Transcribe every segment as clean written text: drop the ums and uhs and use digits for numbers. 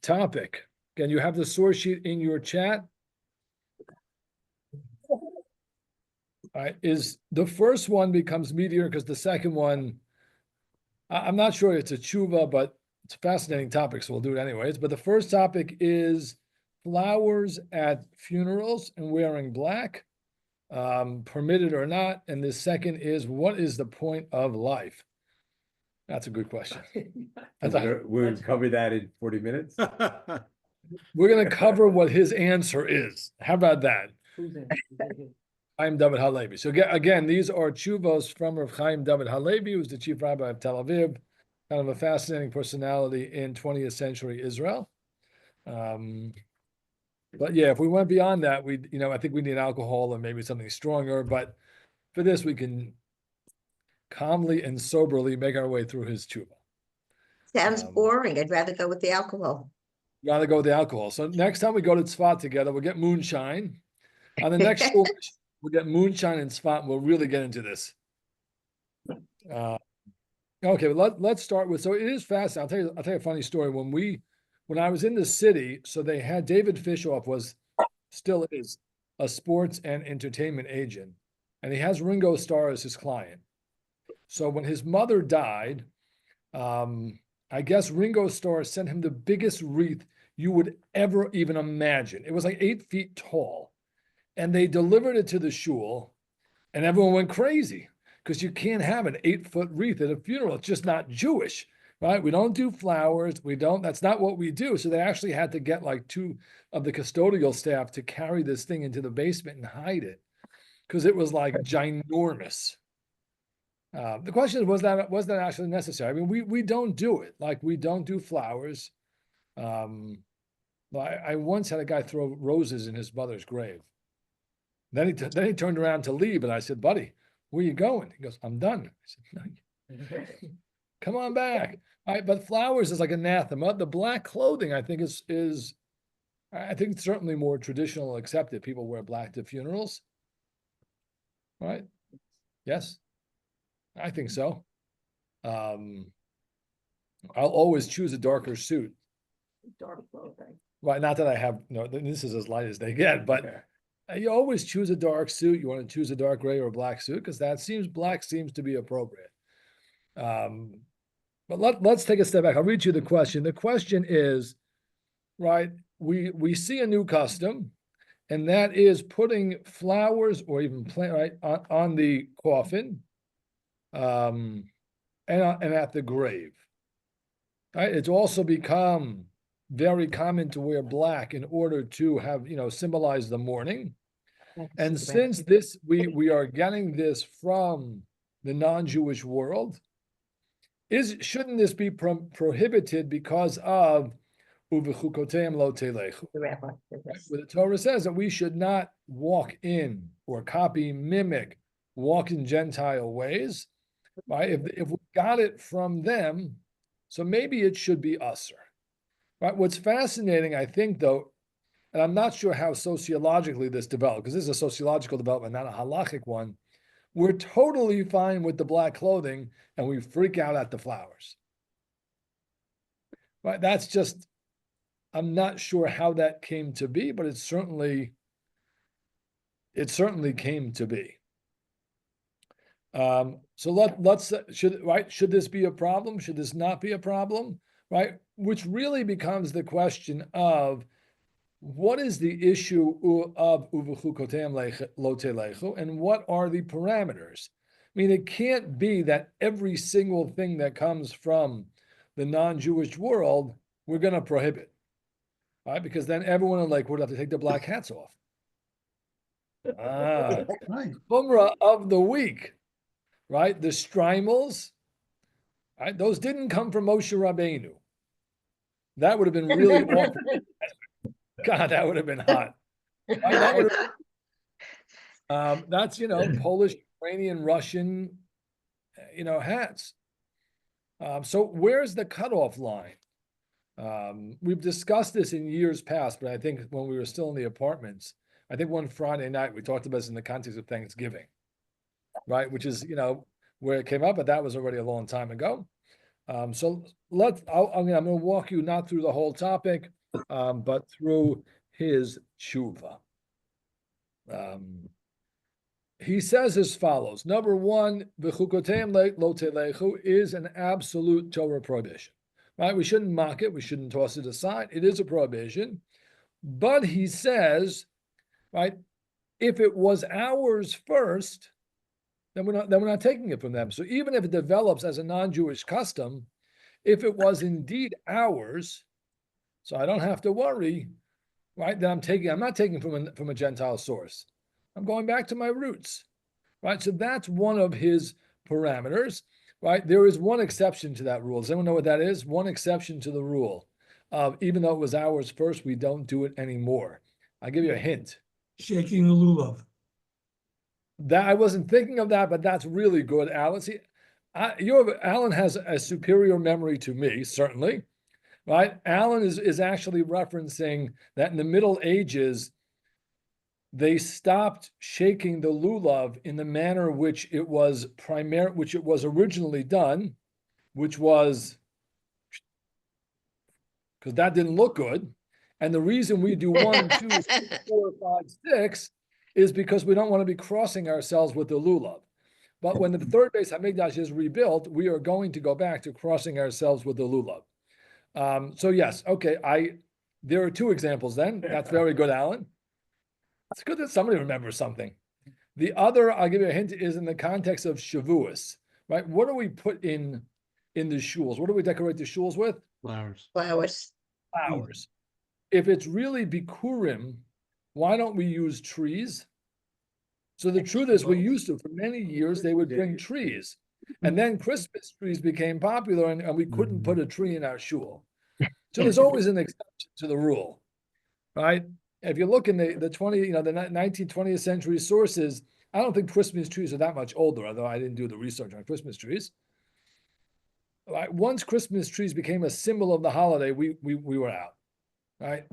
topic. Again, you have the source sheet in your chat. All right, is the first one becomes meteor because the second one, I'm not sure it's a tshuva, but it's a fascinating topic, so we'll do it anyways. But the first topic is flowers at funerals and wearing black, permitted or not. And the second is, what is the point of life? That's a good question. We'll cover that in 40 minutes. We're going to cover what his answer is. How about that? Chaim David Halevi. So again, these are tshuvos from Rav Chaim David Halevi, who's the chief rabbi of Tel Aviv, kind of a fascinating personality in 20th century Israel. But yeah, if we went beyond that, I think we need alcohol and maybe something stronger. But for this, we can calmly and soberly make our way through his tshuva. Sounds boring. I'd rather go with the alcohol. Rather go with the alcohol. So next time we go to Tzfat together, we'll get moonshine. On the next school, we'll get moonshine and Tzfat, and we'll really get into this. Okay, let's start with, so it is fast. I'll tell you a funny story. When I was in the city, so they had David Fishoff still is a sports and entertainment agent, and he has Ringo Starr as his client. So when his mother died, I guess Ringo Starr sent him the biggest wreath you would ever even imagine. It was like 8 feet tall, and they delivered it to the shul, and everyone went crazy because you can't have an 8-foot wreath at a funeral. It's just not Jewish. Right? We don't do flowers. That's not what we do. So they actually had to get like 2 of the custodial staff to carry this thing into the basement and hide it because it was like ginormous. The question is, was that actually necessary? I mean, we don't do it. Like, we don't do flowers. I once had a guy throw roses in his mother's grave. Then he turned around to leave, and I said, "Buddy, where you going?" He goes, "I'm done." I said, "No, come on back." All right, but flowers is like anathema. The black clothing, I think, is I think certainly more traditional accepted. People wear black to funerals. Right? Yes, I think so. I'll always choose a darker suit. Dark clothing. Right, not that I have, this is as light as they get, but you always choose a dark suit. You want to choose a dark gray or a black suit because black seems to be appropriate. But let's take a step back. I'll read you the question. The question is, right, we see a new custom, and that is putting flowers or even plant on the coffin, and at the grave. Right? It's also become very common to wear black in order to have, symbolize the mourning. And since this, we are getting this from the non-Jewish world, shouldn't this be prohibited because of uvechukoteim lo telechu? Where the Torah says that we should not walk in or copy, mimic, walk in Gentile ways, right? If we got it from them, so maybe it should be usher, right? What's fascinating, I think, though, and I'm not sure how sociologically this developed, because this is a sociological development, not a halachic one. We're totally fine with the black clothing, and we freak out at the flowers. Right? That's just, I'm not sure how that came to be, but it certainly came to be. So should this be a problem? Should this not be a problem? Right? Which really becomes the question of, what is the issue of uvechukoteim lo telechu, and what are the parameters? I mean, it can't be that every single thing that comes from the non-Jewish world we're going to prohibit, right? Because then everyone would have to take their black hats off. Bumrah of the week, right? The streimels, right? Those didn't come from Moshe Rabbeinu. That would have been really awful. God, that would have been hot. That's, Polish, Ukrainian, Russian, hats. So where's the cutoff line? We've discussed this in years past, but I think when we were still in the apartments, I think one Friday night we talked about this in the context of Thanksgiving, right? Which is, where it came up, but that was already a long time ago. So I'm going to walk you not through the whole topic, but through his tshuva. He says as follows. Number one, v'chukoteim lo telechu is an absolute Torah prohibition. Right? We shouldn't mock it. We shouldn't toss it aside. It is a prohibition. But he says, right, if it was ours first, then we're not taking it from them. So even if it develops as a non-Jewish custom, if it was indeed ours, so I don't have to worry, right? That I'm not taking from a Gentile source. I'm going back to my roots, right? So that's one of his parameters, right? There is one exception to that rule. Does anyone know what that is? One exception to the rule of even though it was ours first, we don't do it anymore. I'll give you a hint. Shaking the lulav. That I wasn't thinking of that, but that's really good, Alan. See, Alan has a superior memory to me, certainly, right? Alan is actually referencing that in the Middle Ages, they stopped shaking the lulav in the manner which it was originally done, which was because that didn't look good. And the reason we do 1, 2, 3, 4, 5, 6 is because we don't want to be crossing ourselves with the lulav. But when the third Beis Hamikdash is rebuilt, we are going to go back to crossing ourselves with the lulav. So yes, okay. There are 2 examples then. That's very good, Alan. It's good that somebody remembers something. The other, I'll give you a hint, is in the context of Shavuos, right? What do we put in the shuls? What do we decorate the shuls with? Flowers. Flowers. Flowers. If it's really Bikurim, why don't we use trees? So the truth is, we used to, for many years, they would bring trees. And then Christmas trees became popular and we couldn't put a tree in our shul. So there's always an exception to the rule, right? If you look in the 19th, 20th century sources, I don't think Christmas trees are that much older, although I didn't do the research on Christmas trees. Right? Once Christmas trees became a symbol of the holiday, we were out, right?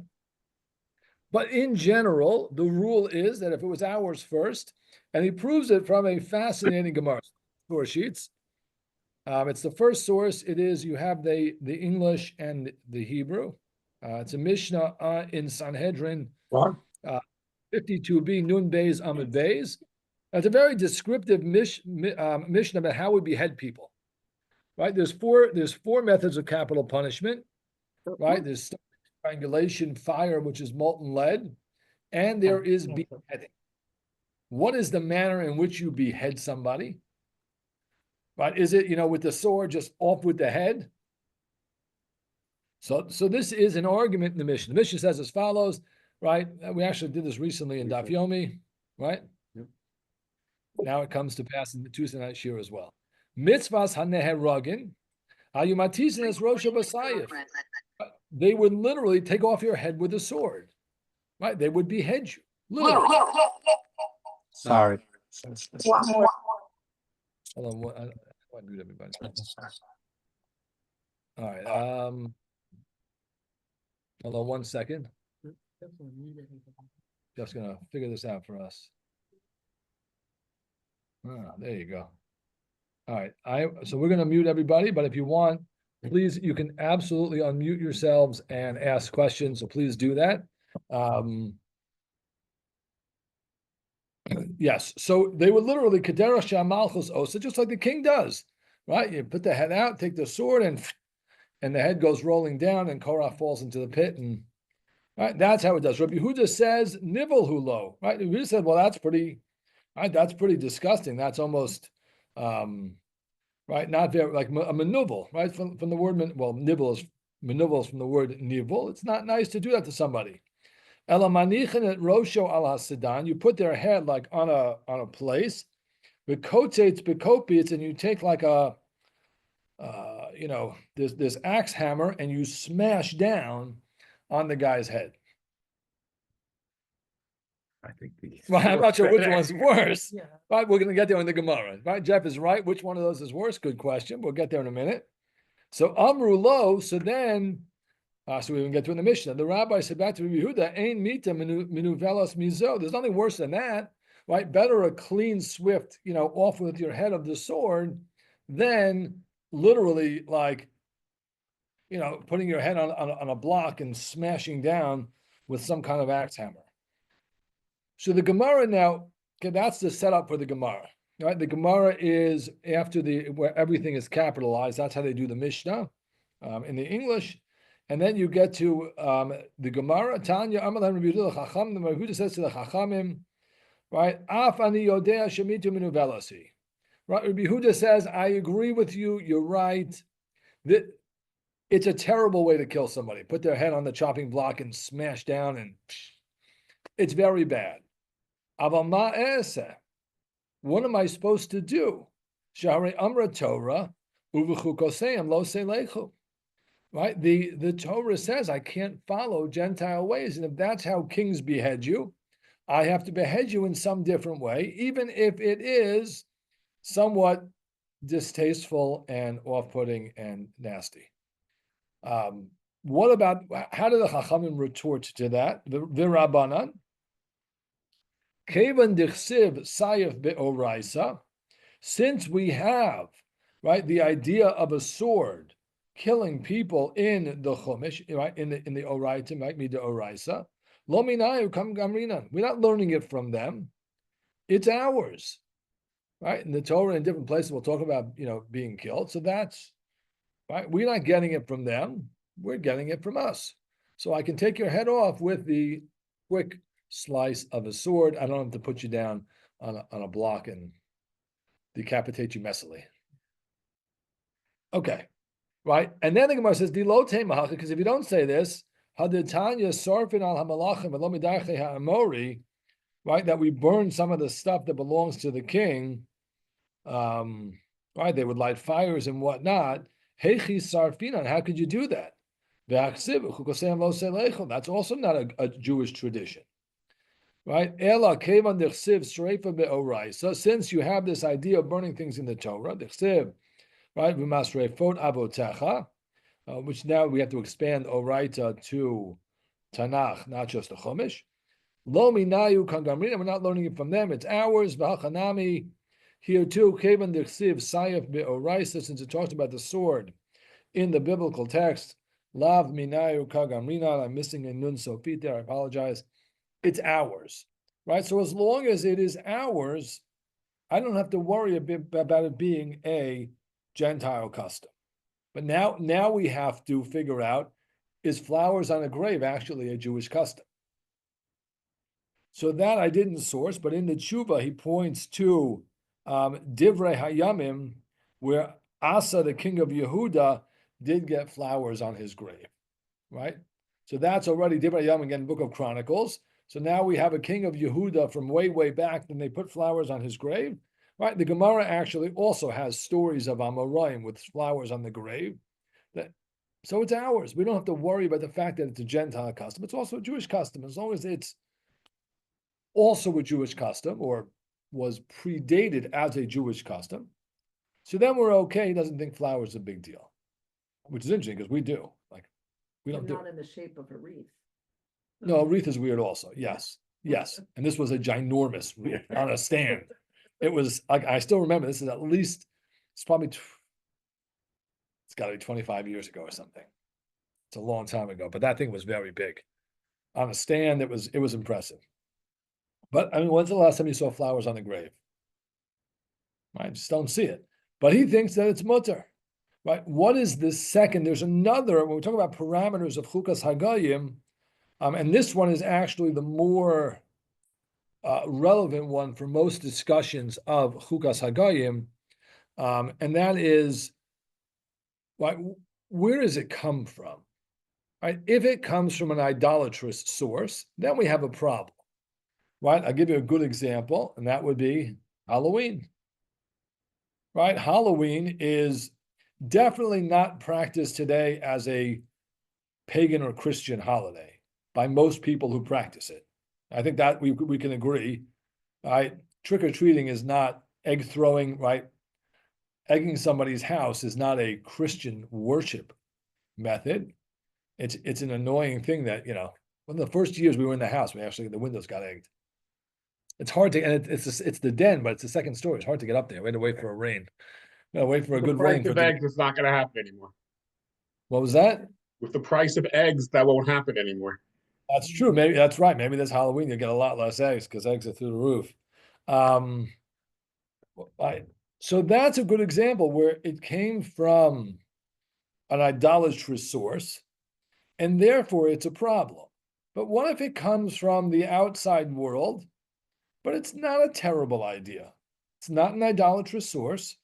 But in general, the rule is that if it was ours first, and he proves it from a fascinating Gemara source sheets. It's the first source. It is, you have the English and the Hebrew. It's a Mishnah in Sanhedrin, 52b, Nun Beis Amud Beis. It's a very descriptive Mishnah about how we behead people. Right? There's four methods of capital punishment. Right? There's strangulation, fire, which is molten lead, and there is beheading. What is the manner in which you behead somebody? Right? Is it, with the sword just off with the head? So this is an argument in the Mishnah. The Mishnah says as follows, right? We actually did this recently in Daf Yomi, right? Yep. Now it comes to pass in the Tuesday night shir as well. Mitzvahs haneheragin, hayumatisin es rosha b'sayif. They would literally take off your head with a sword, right? They would behead you, literally. Sorry. Hold on, I mute everybody. All right. Hold on 1 second. Just gonna figure this out for us. There you go. All right. So we're gonna mute everybody, but if you want, please, you can absolutely unmute yourselves and ask questions. So please do that. Yes. So they would literally Kederach Shamalchus Osa, just like the king does, right? You put the head out, take the sword, and the head goes rolling down, and Korah falls into the pit, and right, that's how it does. Rabbi Yehuda says nivel hulo, right? Rabbi Yehuda said, well, that's pretty, right? That's pretty disgusting. That's almost, right? Not very like a manuvel, right? From the word nibble is manuvel is from the word nivel. It's not nice to do that to somebody. Elamanichen et rosho al hasidan. You put their head like on a place. Bekotetz bekopitz, and you take like a this axe hammer and you smash down on the guy's head. I think Well, I'm not sure which one's worse. Yeah. Right, we're going to get there in the Gemara. Right, Jeff is right. Which one of those is worse? Good question. We'll get there in a minute. So Amru lo. So then, so we can get to in the Mishnah. The rabbi said back to Rabbi Yehuda, "Ein mita minuvelas mizo." There's nothing worse than that, right? Better a clean, swift, off with your head of the sword than literally like, putting your head on a block and smashing down with some kind of axe hammer. So the Gemara now, okay, that's the setup for the Gemara, right? The Gemara is after where everything is capitalized. That's how they do the Mishnah in the English. And then you get to the Gemara, Tanya, Amalan Rabbi Yehuda Chacham, the Rabbi Yehuda says to the Chachamim, right? Af ani yodea shemitu minu velasi. Right? Rabbi Yehuda says, I agree with you, you're right. It's a terrible way to kill somebody. Put their head on the chopping block and smash down, and it's very bad. Aval ma e'eseh? What am I supposed to do? Shari amra Torah uvuchukoseim lo selechu. Right? The Torah says I can't follow Gentile ways, and if that's how kings behead you, I have to behead you in some different way, even if it is somewhat distasteful and off-putting and nasty. What about, how do the Chachamim retort to that? The Rabbanan, Kevan dichsiv sayef be'oraisa, since we have, right, the idea of a sword killing people in the Chumash, right, in the Oraita, might be the Oraisa, lo minayu kam gamrinan. We're not learning it from them. It's ours. Right? In the Torah, in different places, we'll talk about, being killed. So that's, right? We're not getting it from them. We're getting it from us. So I can take your head off with the quick slice of a sword. I don't have to put you down on a block and decapitate you messily. Okay. Right? And then the Gemara says, because if you don't say this, Haditanya sarfin al hamalachim velomidarche ha'amori, right, that we burn some of the stuff that belongs to the king, right, they would light fires and whatnot. Hechi sarfinan, how could you do that? That's also not a Jewish tradition, right? Ela kevan dechsiv sreifa be'oraisa, since you have this idea of burning things in the Torah, dechsiv, right, v'masreifot avotecha, which now we have to expand oraita to Tanakh, not just the Chumash. Lo minayu kangamrina, we're not learning it from them, it's ours. V'hachanami, here too, kevan dechsiv sayef be'oraisa, since it talks about the sword in the biblical text, lav minayu kangamrina, I'm missing a nun sofit there, I apologize. It's ours, right? So as long as it is ours, I don't have to worry about it being a Gentile custom. But now we have to figure out, is flowers on a grave actually a Jewish custom? So that I didn't source, but in the Tshuva, he points to Divrei Hayamim, where Asa, the king of Yehuda, did get flowers on his grave, right? So that's already Divrei Hayamim, again, Book of Chronicles. So now we have a king of Yehuda from way, way back, then they put flowers on his grave, right? The Gemara actually also has stories of Amoraim with flowers on the grave. So it's ours. We don't have to worry about the fact that it's a Gentile custom. It's also a Jewish custom, as long as it's also a Jewish custom or was predated as a Jewish custom. So then we're okay. He doesn't think flowers is a big deal, which is interesting because we do. Like, we don't do Not it. in the shape of a wreath. No, a wreath is weird also. Yes. Yes. And this was a ginormous wreath on a stand. It was like, I still remember, this is at least, it's probably, it's got to be 25 years ago or something. It's a long time ago, but that thing was very big. On a stand, it was impressive. But I mean, when's the last time you saw flowers on the grave? I just don't see it. But he thinks that it's mutter, right? What is the second? There's another, when we talk about parameters of Chukas Hagayim, and this one is actually the more relevant one for most discussions of Chukas Hagayim, and that is, right, where does it come from? Right? If it comes from an idolatrous source, then we have a problem. Right? I'll give you a good example, and that would be Halloween. Right? Halloween is definitely not practiced today as a pagan or Christian holiday by most people who practice it. I think that we can agree. Right? Trick-or-treating is not egg throwing, right? Egging somebody's house is not a Christian worship method. It's an annoying thing that, one of the first years we were in the house, the windows got egged. It's hard to, and it's the den, but it's the second story. It's hard to get up there. We had to wait for a rain. Gotta wait for a The good rain price for of it to. eggs, it's not gonna happen anymore. What was that? With the price of eggs, that won't happen anymore. That's true. Maybe that's right. Maybe this Halloween you'll get a lot less eggs because eggs are through the roof. Um, so that's a good example where it came from an idolatrous source, and therefore it's a problem. But what if it comes from the outside world, but it's not a terrible idea? It's not an idolatrous source.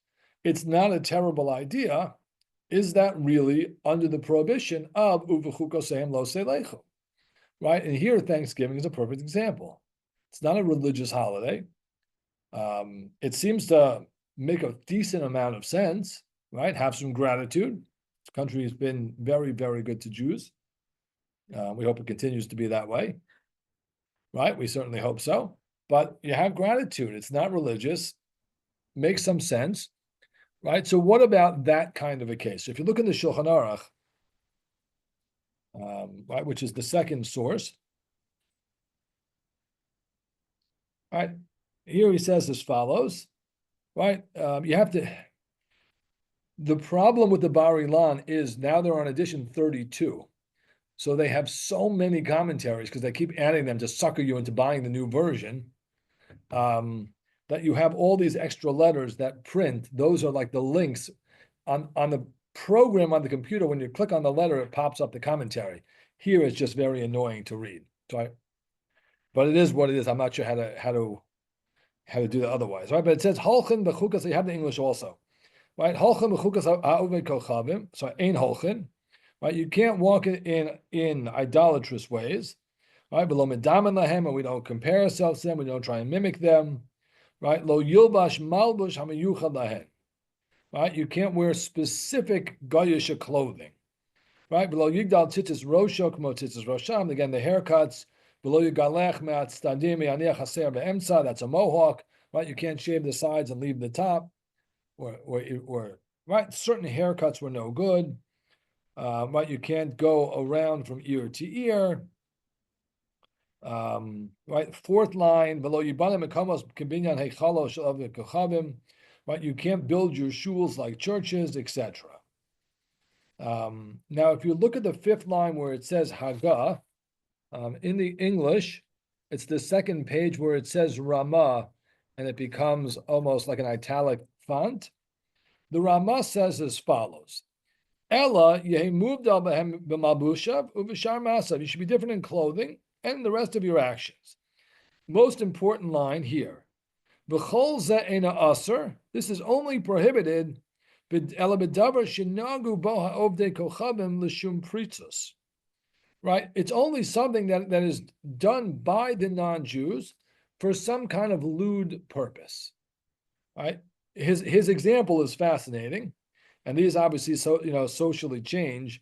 It's not a terrible idea. Is that really under the prohibition of uvechukoseim lo seilechu? Right? And here, Thanksgiving is a perfect example. It's not a religious holiday. It seems to make a decent amount of sense, right? Have some gratitude. This country has been very, very good to Jews. We hope it continues to be that way, right? We certainly hope so. But you have gratitude. It's not religious. Makes some sense, right? So what about that kind of a case? If you look in the Shulchan Aruch, right, which is the second source, right? Here he says as follows, right? You have to. The problem with the Bar Ilan is now they're on edition 32. So they have so many commentaries because they keep adding them to sucker you into buying the new version. That you have all these extra letters that print. Those are like the links on the program on the computer. When you click on the letter, it pops up the commentary. Here it's just very annoying to read. But it is what it is. I'm not sure how to do that otherwise, right? But it says holchin b'chukas. You have the English also, right? Holchin b'chukas ha'oved kochavim. So ein holchin, right? You can't walk in idolatrous ways, right? Below medamin lahem, and we don't compare ourselves to them. We don't try and mimic them, right? Lo yilbash malbush hamayuchad lahem, right? You can't wear specific goyish clothing, right? Below yigdal tzitzis rosho kmo tzitzis rosham. Again, the haircuts. Below yigalech me'at stadim me'aniach haser be'emtza. That's a mohawk, right? You can't shave the sides and leave the top, or right? Certain haircuts were no good. Right, you can't go around from ear to ear. Right, fourth line below Yibanim Ekamos Kibinyan Heichalo Shalav Kochavim. Right, you can't build your shuls like churches, etc. Now, if you look at the fifth line where it says Haga, in the English, it's the second page where it says Ramah, and it becomes almost like an italic font. The Ramah says as follows. Ella moved b'malbushav uv'shar masav. You should be different in clothing and the rest of your actions. Most important line here. V'chol ze'ena aser. This is only prohibited. Ella b'davar shenagu bo ha'ovdei kochavim l'shum pritzus. Right? It's only something that is done by the non-Jews for some kind of lewd purpose. Right? His example is fascinating. And these obviously socially change.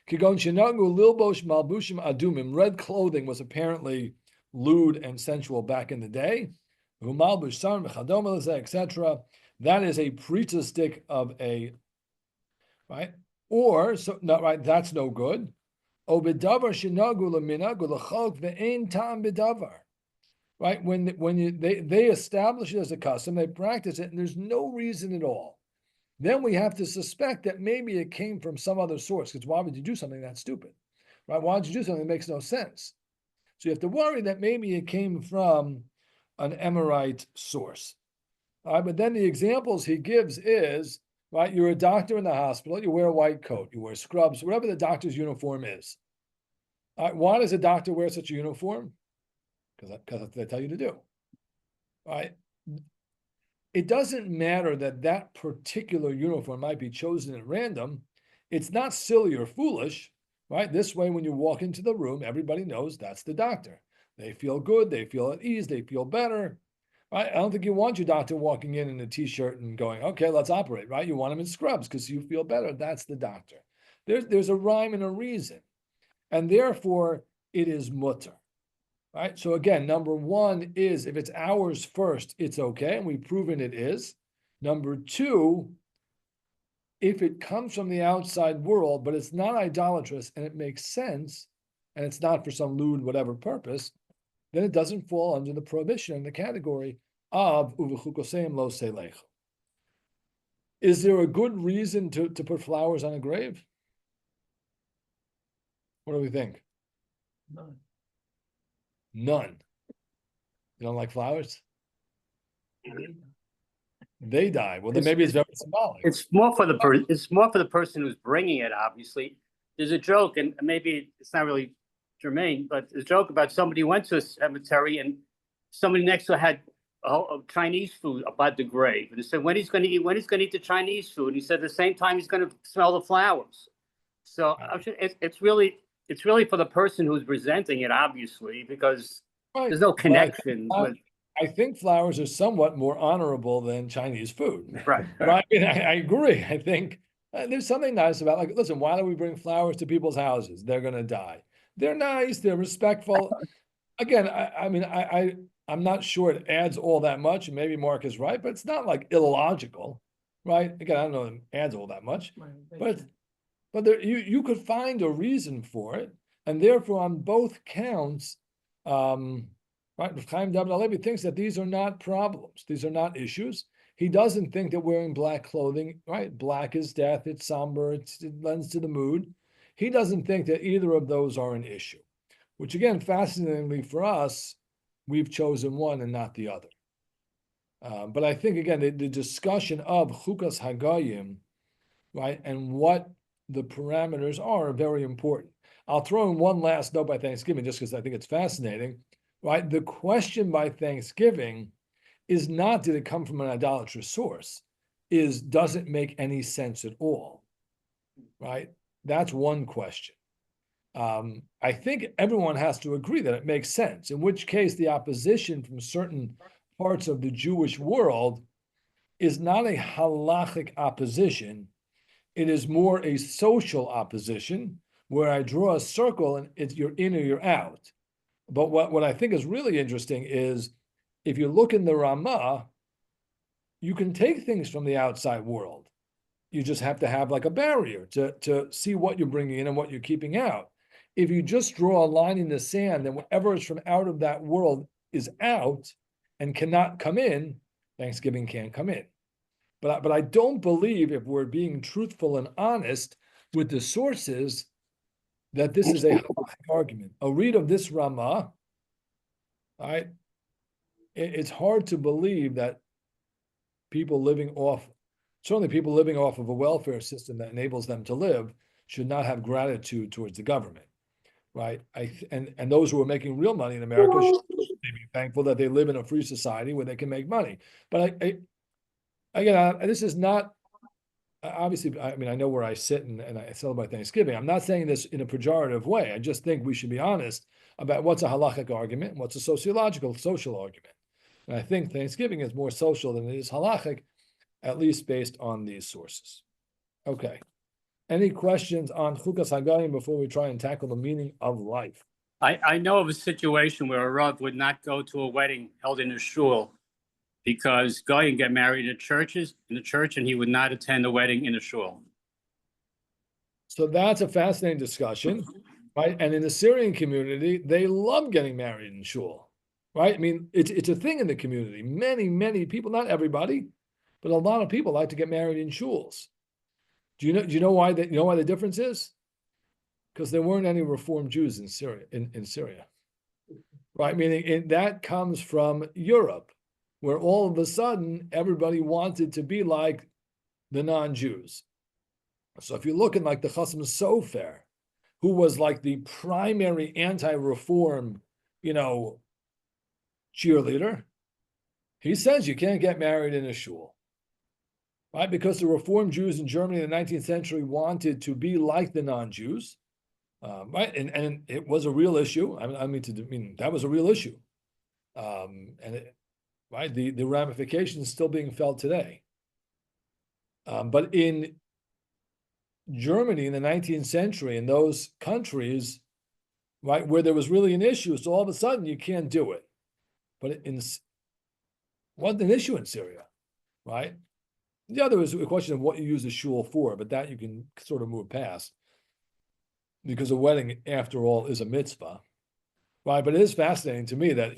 Kigon shenagu lilbosh malbushim adumim. Red clothing was apparently lewd and sensual back in the day. Humalbush sar mechadom etc. That is a preteristic of a right, or so not right. That's no good. Obedavar shenagu leminagu lechok ve'ein tam bedavar. Right, when they establish it as a custom, they practice it, and there's no reason at all. Then we have to suspect that maybe it came from some other source, because why would you do something that's stupid? Right? Why would you do something that makes no sense? So you have to worry that maybe it came from an Emorite source. All right, but then the examples he gives is, right, you're a doctor in the hospital, you wear a white coat, you wear scrubs, whatever the doctor's uniform is. All right, why does a doctor wear such a uniform? Because that's what they tell you to do. All right. It doesn't matter that particular uniform might be chosen at random. It's not silly or foolish, right? This way, when you walk into the room, everybody knows that's the doctor. They feel good, they feel at ease, they feel better, right? I don't think you want your doctor walking in a t-shirt and going, okay, let's operate, right? You want him in scrubs because you feel better. That's the doctor. There's a rhyme and a reason, and therefore it is mutter. Right. So again, number one is if it's ours first, it's okay, and we've proven it is. Number two, if it comes from the outside world, but it's not idolatrous and it makes sense, and it's not for some lewd whatever purpose, then it doesn't fall under the prohibition in the category of uvechukoseim lo seilechu. Is there a good reason to put flowers on a grave? What do we think? None. You don't like flowers? They die. Well, then maybe it's very symbolic. It's more for the person who's bringing it, obviously. There's a joke, and maybe it's not really germane, but there's a joke about somebody who went to a cemetery and somebody next to her had Chinese food about the grave. And they said, when he's going to eat the Chinese food? And he said, the same time he's going to smell the flowers. So I'm sure it's really for the person who's presenting it, obviously, because Right. there's no connection Well, with. I think flowers are somewhat more honorable than Chinese food. Right. Right? I mean, I agree. I think there's something nice about, like, listen, why do we bring flowers to people's houses? They're going to die. They're nice. They're respectful. Again, I'm not sure it adds all that much, and maybe Mark is right, but it's not like illogical, right? Again, I don't know if it adds all that much, but there, you could find a reason for it, and therefore on both counts, right? Chaim David HaLevi thinks that these are not problems; these are not issues. He doesn't think that wearing black clothing, right? Black is death. It's somber. It lends to the mood. He doesn't think that either of those are an issue. Which again, fascinatingly for us, we've chosen one and not the other. But I think again, the discussion of Chukas Hagayim, right, and what the parameters are very important. I'll throw in one last note by Thanksgiving, just because I think it's fascinating, right? The question by Thanksgiving is not, did it come from an idolatrous source? Does it make any sense at all? Right? That's one question. I think everyone has to agree that it makes sense, in which case the opposition from certain parts of the Jewish world is not a halachic opposition. It is more a social opposition where I draw a circle and you're in or you're out. But what I think is really interesting is if you look in the Ramah, you can take things from the outside world. You just have to have like a barrier to see what you're bringing in and what you're keeping out. If you just draw a line in the sand, then whatever is from out of that world is out and cannot come in, Thanksgiving can't come in. But I don't believe, if we're being truthful and honest with the sources, that this is a argument. A read of this Ramah, right? It's hard to believe that people living off, certainly people living off of a welfare system that enables them to live, should not have gratitude towards the government, right? And those who are making real money in America should be thankful that they live in a free society where they can make money. But again, this is not, obviously, I mean, I know where I sit and I celebrate Thanksgiving. I'm not saying this in a pejorative way. I just think we should be honest about what's a halachic argument and what's a social argument. And I think Thanksgiving is more social than it is halachic, at least based on these sources. Okay. Any questions on Chukas Hagayim before we try and tackle the meaning of life? I know of a situation where a Rav would not go to a wedding held in a shul because Goyim get married in the church, and he would not attend a wedding in a shul. So that's a fascinating discussion, right? And in the Syrian community, they love getting married in shul, right? I mean, it's a thing in the community. Many people, not everybody, but a lot of people like to get married in shuls. Do you know why that? You know why the difference is? Because there weren't any Reformed Jews in Syria, in Syria, right? Meaning that comes from Europe, where all of a sudden everybody wanted to be like the non-Jews. So if you look at like the Chasam Sofer, who was like the primary anti-reform, cheerleader, he says you can't get married in a shul. Right? Because the Reformed Jews in Germany in the 19th century wanted to be like the non-Jews, right? And it was a real issue. I mean that was a real issue, right? The ramifications still being felt today. But in Germany in the 19th century, in those countries, right, where there was really an issue, so all of a sudden you can't do it. But wasn't an issue in Syria, right? The other is a question of what you use the shul for, but that you can sort of move past, because a wedding, after all, is a mitzvah, right? But it is fascinating to me that,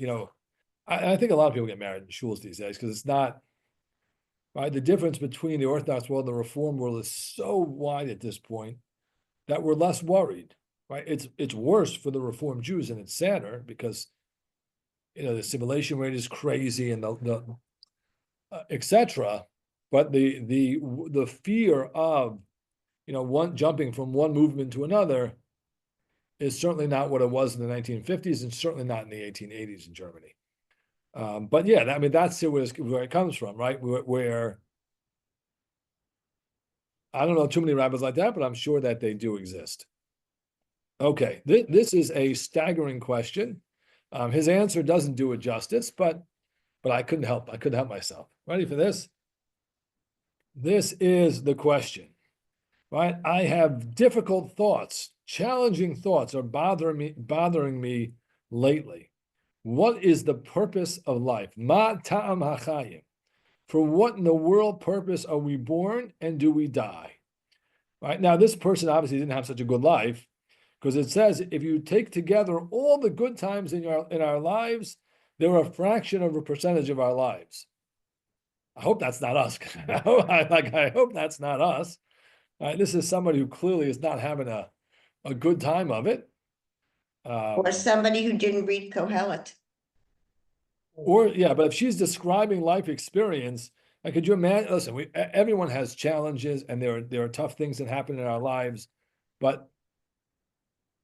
I think a lot of people get married in shuls these days because it's not, right? The difference between the Orthodox world and the Reform world is so wide at this point that we're less worried, right? It's worse for the Reformed Jews, and it's sadder because, you know, the assimilation rate is crazy and the etc. But the fear of, you know, one jumping from one movement to another is certainly not what it was in the 1950s, and certainly not in the 1880s in Germany. But yeah, I mean, that's where it comes from, right? Where I don't know too many rabbis like that, but I'm sure that they do exist. Okay, this is a staggering question. His answer doesn't do it justice, but I couldn't help. I couldn't help myself. Ready for this? This is the question, right? I have difficult thoughts, challenging thoughts are bothering me lately. What is the purpose of life? Ma ta'am hachayim. For what in the world purpose are we born and do we die? Right now, this person obviously didn't have such a good life, because it says if you take together all the good times in our lives, they're a fraction of a percentage of our lives. I hope that's not us. I hope that's not us. This is somebody who clearly is not having a good time of it. Or somebody who didn't read Kohelet. Or yeah, but if she's describing life experience, could you imagine? Listen, everyone has challenges, and there are tough things that happen in our lives, but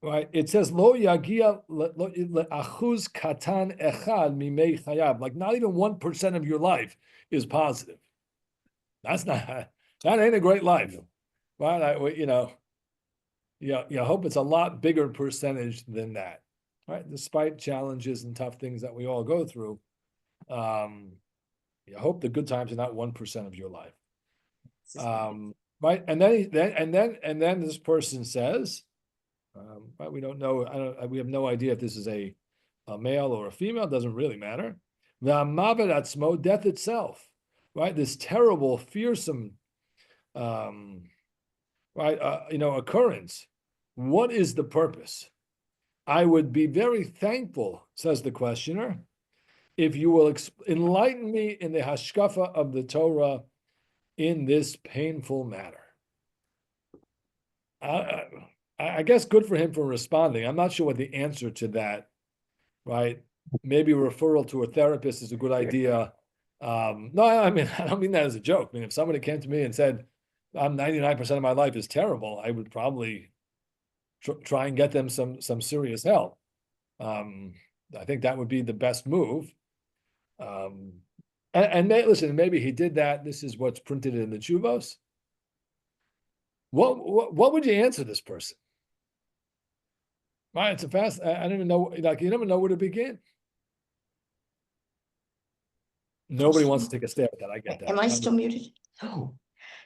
right, it says lo yagia achuz katan echad mimei chayav. Like not even 1% of your life is positive. That ain't a great life, right? You hope it's a lot bigger percentage than that, right? Despite challenges and tough things that we all go through, I hope the good times are not 1% of your life, right? And then this person says, right? We don't know. We have no idea if this is a male or a female. It doesn't really matter. Death itself, right? This terrible, fearsome, occurrence. What is the purpose? I would be very thankful, says the questioner, if you will enlighten me in the hashkafa of the Torah in this painful matter. I guess good for him for responding. I'm not sure what the answer to that, right? Maybe a referral to a therapist is a good idea. No, I mean, I don't mean that as a joke. I mean, if somebody came to me and said, I'm 99% of my life is terrible, I would probably try and get them some serious help. I think that would be the best move. Listen, maybe he did that. This is what's printed in the Chuvos. What would you answer this person? Right, it's I don't even know, like you never know where to begin. Nobody wants to take a stab at that. I get that. Am I still muted? Oh. No,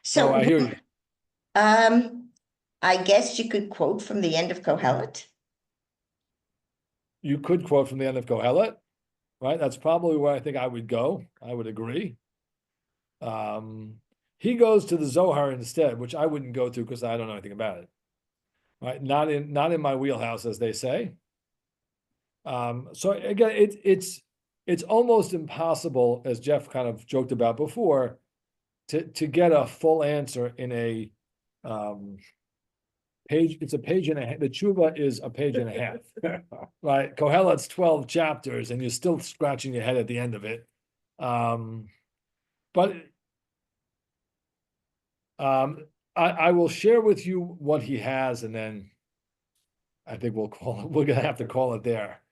So I hear you. I guess you could quote from the end of Kohelet. You could quote from the end of Kohelet, right? That's probably where I think I would go. I would agree. He goes to the Zohar instead, which I wouldn't go to because I don't know anything about it. Right? Not in my wheelhouse, as they say. So again, it's almost impossible, as Jeff kind of joked about before, to get a full answer in a page. It's a page and a half. The tshuva is a page and a half, right? Kohelet's 12 chapters, and you're still scratching your head at the end of it. But I will share with you what he has, and then I think we're gonna have to call it there.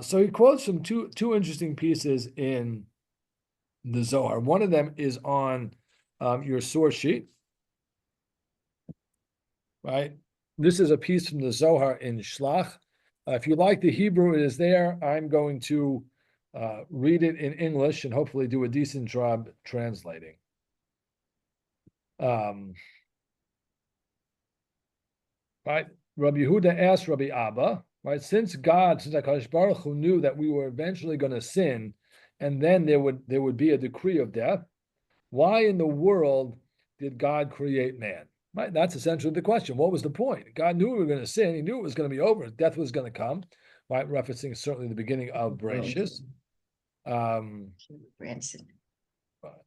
So he quotes from two interesting pieces in the Zohar. One of them is on your source sheet, right? This is a piece from the Zohar in Shlach. If you like the Hebrew, it is there. I'm going to read it in English and hopefully do a decent job translating. Right, Rabbi Yehuda asked Rabbi Abba, right, since HaKadosh Baruch Hu knew that we were eventually going to sin, and then there would be a decree of death, why in the world did God create man? Right, that's essentially the question. What was the point? God knew we were going to sin. He knew it was going to be over. Death was going to come. Right, referencing certainly the beginning of Bereshis. Branson.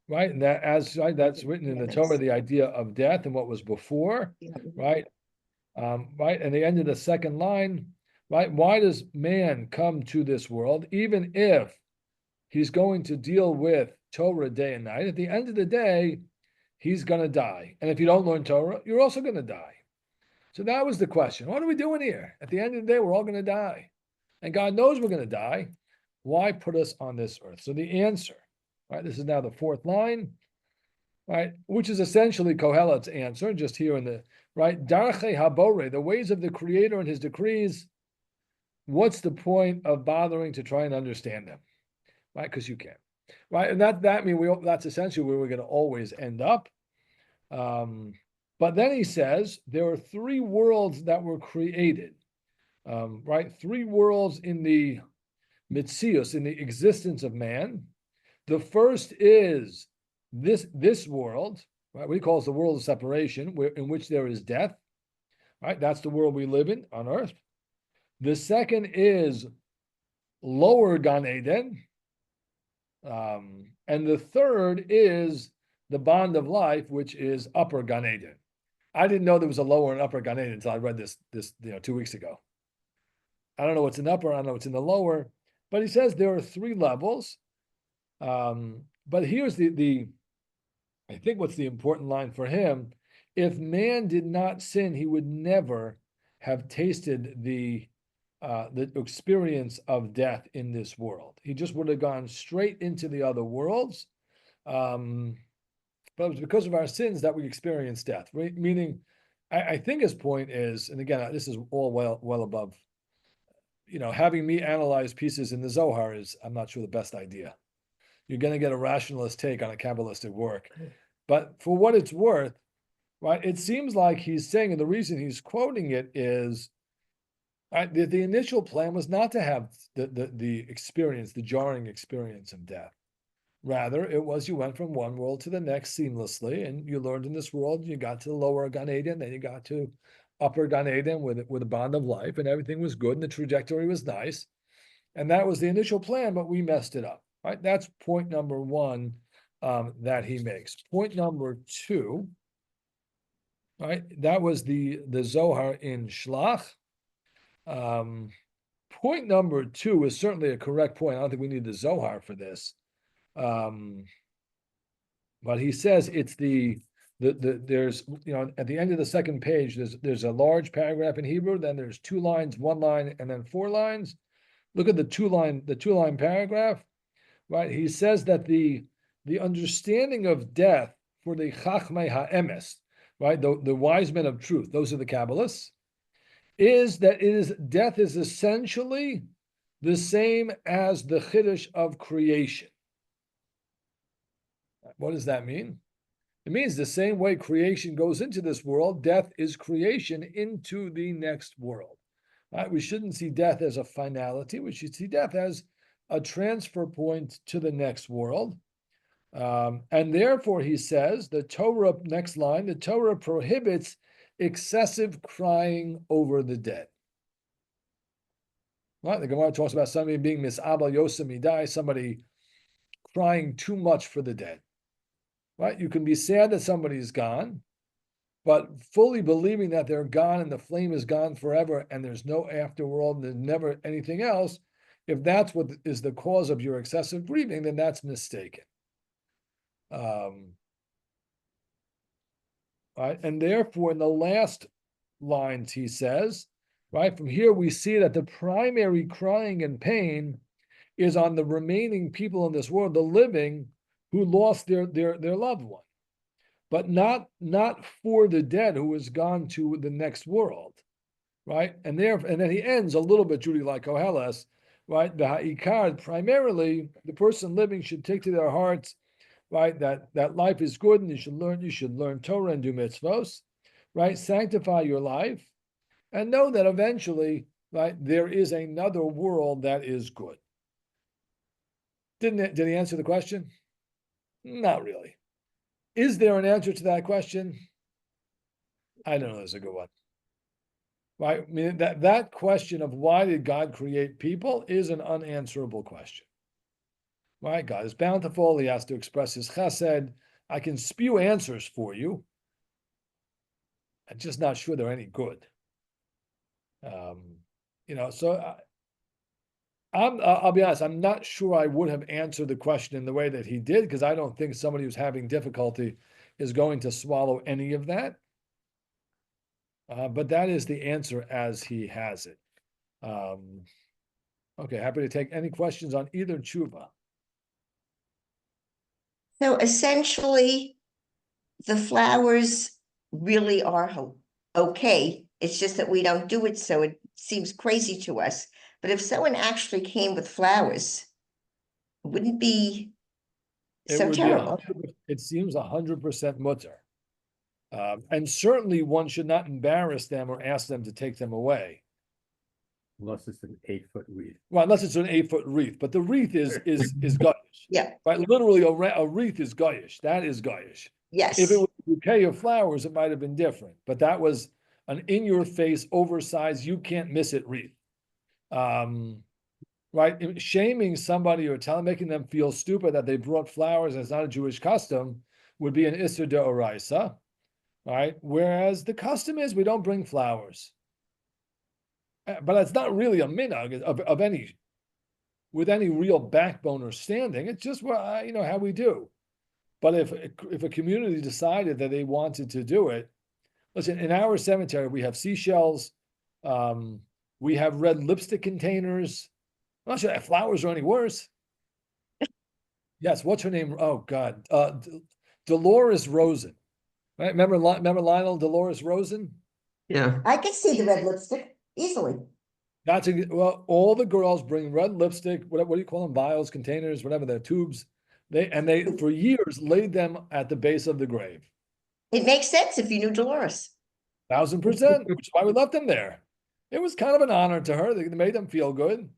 right? And that right, that's written in the Torah, the idea of death and what was before, right? Right, and the end of the second line, right? Why does man come to this world, even if he's going to deal with Torah day and night? At the end of the day, he's going to die. And if you don't learn Torah, you're also going to die. So that was the question. What are we doing here? At the end of the day, we're all going to die. And God knows we're going to die. Why put us on this earth? So the answer, right? This is now the fourth line, right? Which is essentially Kohelet's answer, just here in the, right? Darche habore, the ways of the Creator and His decrees. What's the point of bothering to try and understand them? Right? Because you can't. Right? And that means that's essentially where we're going to always end up. But then he says there are three worlds that were created. Right? Three worlds in the Mitzius, in the existence of man. The first is this world, right? We call it the world of separation, in which there is death. Right? That's the world we live in on earth. The second is lower Gan Eden. And the third is the bond of life, which is upper Gan Eden. I didn't know there was a lower and upper Gan Eden until I read this 2 weeks ago. I don't know what's in upper, I don't know what's in the lower, but he says there are three levels. But here's the I think what's the important line for him: if man did not sin, he would never have tasted the experience of death in this world. He just would have gone straight into the other worlds. But it was because of our sins that we experienced death. Right? Meaning, I think his point is, and again, this is all well above, having me analyze pieces in the Zohar is, I'm not sure, the best idea. You're going to get a rationalist take on a Kabbalistic work. But for what it's worth, right, it seems like he's saying, and the reason he's quoting it is, right, the initial plan was not to have the experience, the jarring experience of death. Rather, it was you went from one world to the next seamlessly, and you learned in this world, you got to the lower Gan Eden, then you got to upper Gan Eden with a bond of life, and everything was good, and the trajectory was nice. And that was the initial plan, but we messed it up. Right? That's point number one that he makes. Point number two, right? That was the Zohar in Shlach. Point number two is certainly a correct point. I don't think we need the Zohar for this. But he says it's there's at the end of the second page, there's a large paragraph in Hebrew, then there's 2 lines, 1 line, and then 4 lines. Look at the two line paragraph. Right, he says that the understanding of death for the Chachmei HaEmes, right, the wise men of truth, those are the Kabbalists, is that death is essentially the same as the Chiddush of creation. What does that mean? It means the same way creation goes into this world, death is creation into the next world. Right? We shouldn't see death as a finality. We should see death as a transfer point to the next world. And therefore, he says, the Torah, next line, the Torah prohibits excessive crying over the dead. Right? The Gemara talks about somebody being misabal yosem midai, somebody crying too much for the dead. Right? You can be sad that somebody's gone, but fully believing that they're gone and the flame is gone forever and there's no afterworld and there's never anything else, if that's what is the cause of your excessive grieving, then that's mistaken. Right? And therefore, in the last lines, he says, right, from here we see that the primary crying and pain is on the remaining people in this world, the living, who lost their loved one, but not for the dead who has gone to the next world, right? And then he ends a little bit, Judy, like Koheles, right? The ha'ikar, primarily, the person living should take to their hearts, right, that life is good and you should learn Torah and do mitzvos, right? Sanctify your life and know that eventually, right, there is another world that is good. Did he answer the question? Not really. Is there an answer to that question? I don't know. There's a good one. Right? I mean, that question of why did God create people is an unanswerable question. right? God is bountiful. He has to express his chesed. I can spew answers for you. I'm just not sure they're any good. So I'll be honest, I'm not sure I would have answered the question in the way that he did, because I don't think somebody who's having difficulty is going to swallow any of that. But that is the answer as he has it. Okay, happy to take any questions on either tshuva. So essentially, the flowers really are okay. It's just that we don't do it, so it seems crazy to us. But if someone actually came with flowers, it wouldn't be It so would be terrible. it seems 100% mutter. And certainly one should not embarrass them or ask them to take them away. Unless it's an 8-foot wreath. Well, unless it's an 8-foot wreath, but the wreath is goyish. Yeah, Right, literally a wreath is goyish. That is goyish. yes. If it was a bouquet of flowers, it might have been different. But that was an in-your-face, oversized, you can't miss it wreath. Right, shaming somebody or making them feel stupid that they brought flowers and it's not a Jewish custom would be an Isser D'Oraisa. Right, whereas the custom is we don't bring flowers. But it's not really a minhag of any, with any real backbone or standing. It's just how we do. But if a community decided that they wanted to do it, listen, in our cemetery we have seashells, we have red lipstick containers. I'm not sure if flowers are any worse. Yes, what's her name? Oh God, Dolores Rosen. Right? Remember Lionel Dolores Rosen? Yeah. I could see the red lipstick easily. All the girls bring red lipstick, what do you call them? Vials, containers, whatever, they're tubes. They for years laid them at the base of the grave. It makes sense if you knew Dolores. 1000%, which is why we left them there. It was kind of an honor to her. They made them feel good.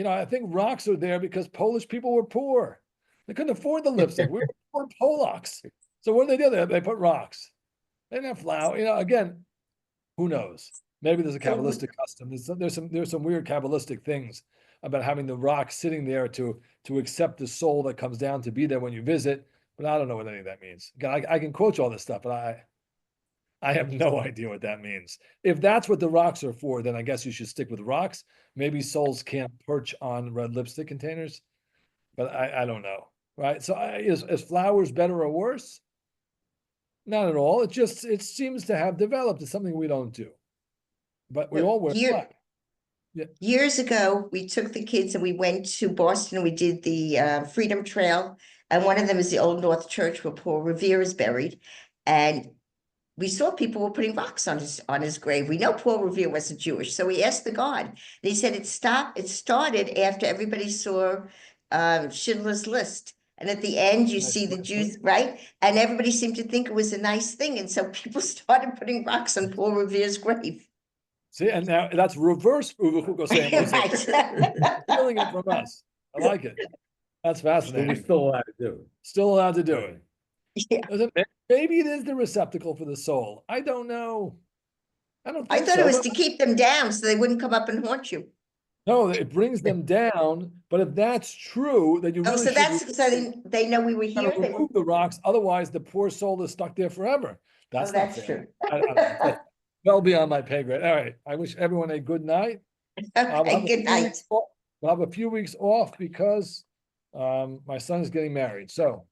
I think rocks are there because Polish people were poor. They couldn't afford the lipstick. We were poor Polacks. So what did they do? They put rocks. They didn't have flour. Again, who knows? Maybe there's a Kabbalistic custom. There's some weird Kabbalistic things about having the rock sitting there to accept the soul that comes down to be there when you visit. But I don't know what any of that means. Again, I can quote you all this stuff, but I have no idea what that means. If that's what the rocks are for, then I guess you should stick with rocks. Maybe souls can't perch on red lipstick containers, but I don't know. Right? So is flowers better or worse? Not at all. It seems to have developed. It's something we don't do. But we all wear black. Yeah. Years ago, we took the kids and we went to Boston and we did the Freedom Trail. And one of them is the Old North Church where Paul Revere is buried. And we saw people were putting rocks on his grave. We know Paul Revere wasn't Jewish. So we asked the guard. And he said it started after everybody saw Schindler's List. And at the end, you see the Jews, right? And everybody seemed to think it was a nice thing. And so people started putting rocks on Paul Revere's grave. See, and now that's reverse Uwe Hugo saying, Right. stealing it from us. I like it. That's So we're fascinating. still allowed to do it. Still allowed to do it. Yeah. Maybe it is the receptacle for the soul. I don't know. I don't I think thought so. it was to keep them down so they wouldn't come up and haunt you. No, it brings them down. But if that's true, then you Oh, really so that's so they know we were gotta here. They were, remove the rocks. Otherwise, the poor soul is stuck there forever. That's oh, not that's fair. true. I don't know. That's well beyond my pay grade. All right. I wish everyone a good night. I'll have Okay, a good few night. weeks off- We'll have a few weeks off because my son is getting married. So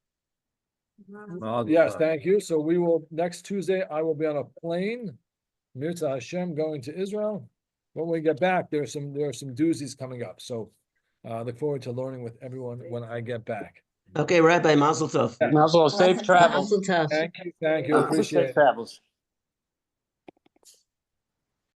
yes, thank you. So we will next Tuesday. I will be on a plane, Mirza Hashem, going to Israel. When we get back, there are some doozies coming up. So look forward to learning with everyone when I get back. Okay, Rabbi Mazel Tov. Mazel, safe travels. Mazel tov. Thank you. Safe Appreciate it. travels.